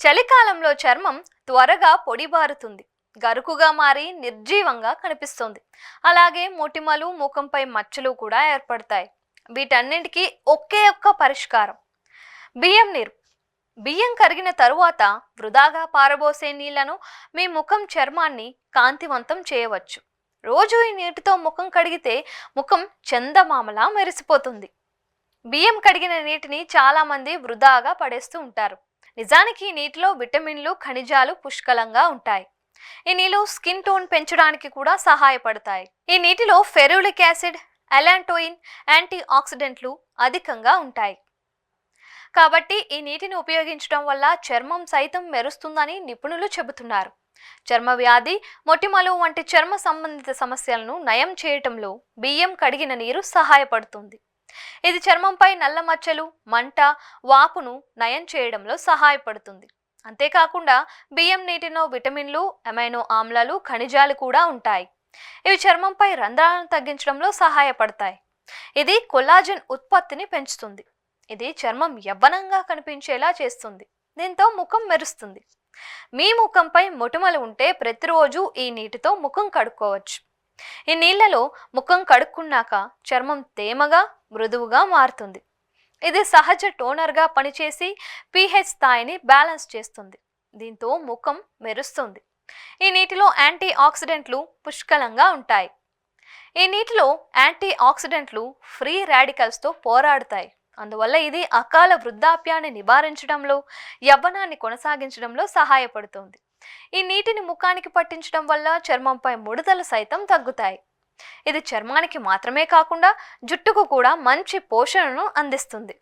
చలికాలంలో చర్మం త్వరగా పొడిబారుతుంది, గరుకుగా మారి నిర్జీవంగా కనిపిస్తుంది. అలాగే మొటిమలు, ముఖంపై మచ్చలు కూడా ఏర్పడతాయి. వీటన్నింటికీ ఒకే ఒక్క పరిష్కారం: బియ్యం నీరు. బియ్యం కరిగిన తరువాత వృధాగా పారబోసే నీళ్లను మీ ముఖం చర్మాన్ని కాంతివంతం చేయవచ్చు. రోజు ఈ నీటితో ముఖం కడిగితే ముఖం చందమామలా మెరిసిపోతుంది. బియ్యం కడిగిన నీటిని చాలా మంది వృధాగా పడేస్తూ ఉంటారు. నిజానికి ఈ నీటిలో విటమిన్లు, ఖనిజాలు పుష్కలంగా ఉంటాయి. ఈ నీళ్లు స్కిన్ టోన్ పెంచడానికి కూడా సహాయపడతాయి. ఈ నీటిలో ఫెరులిక్ యాసిడ్, ఎలాంటోయిన్, యాంటీ ఆక్సిడెంట్లు అధికంగా ఉంటాయి. కాబట్టి ఈ నీటిని ఉపయోగించడం వల్ల చర్మం సైతం మెరుస్తుందని నిపుణులు చెబుతున్నారు. చర్మ వ్యాధి, మొటిమలు వంటి చర్మ సంబంధిత సమస్యలను నయం చేయటంలో బియ్యం కడిగిన నీరు సహాయపడుతుంది. ఇది చర్మంపై నల్ల మచ్చలు, మంట, వాపును నయం చేయడంలో సహాయపడుతుంది. అంతేకాకుండా బియ్యం నీటిలో విటమిన్లు, అమైనో ఆమ్లాలు, ఖనిజాలు కూడా ఉంటాయి. ఇవి చర్మంపై రంధ్రాలను తగ్గించడంలో సహాయపడతాయి. ఇది కొల్లాజెన్ ఉత్పత్తిని పెంచుతుంది. ఇది చర్మం యవ్వనంగా కనిపించేలా చేస్తుంది. దీంతో ముఖం మెరుస్తుంది. మీ ముఖంపై మొటిమలు ఉంటే ప్రతిరోజు ఈ నీటితో ముఖం కడుక్కోవచ్చు. ఈ నీళ్లలో ముఖం కడుక్కున్నాక చర్మం తేమగా, మృదువుగా మారుతుంది. ఇది సహజ టోనర్గా పనిచేసి pH స్థాయిని బ్యాలెన్స్ చేస్తుంది. దీంతో ముఖం మెరుస్తుంది. ఈ నీటిలో యాంటీ ఆక్సిడెంట్లు పుష్కలంగా ఉంటాయి. ఈ నీటిలో యాంటీ ఆక్సిడెంట్లు ఫ్రీ రాడికల్స్తో పోరాడుతాయి. అందువల్ల ఇది అకాల వృద్ధాప్యాన్ని నివారించడంలో, యవ్వనాన్ని కొనసాగించడంలో సహాయపడుతుంది. ఈ నీటిని ముఖానికి పట్టించడం వల్ల చర్మంపై ముడతలు సైతం తగ్గుతాయి. ఇది చర్మానికి మాత్రమే కాకుండా జుట్టుకు కూడా మంచి పోషణను అందిస్తుంది.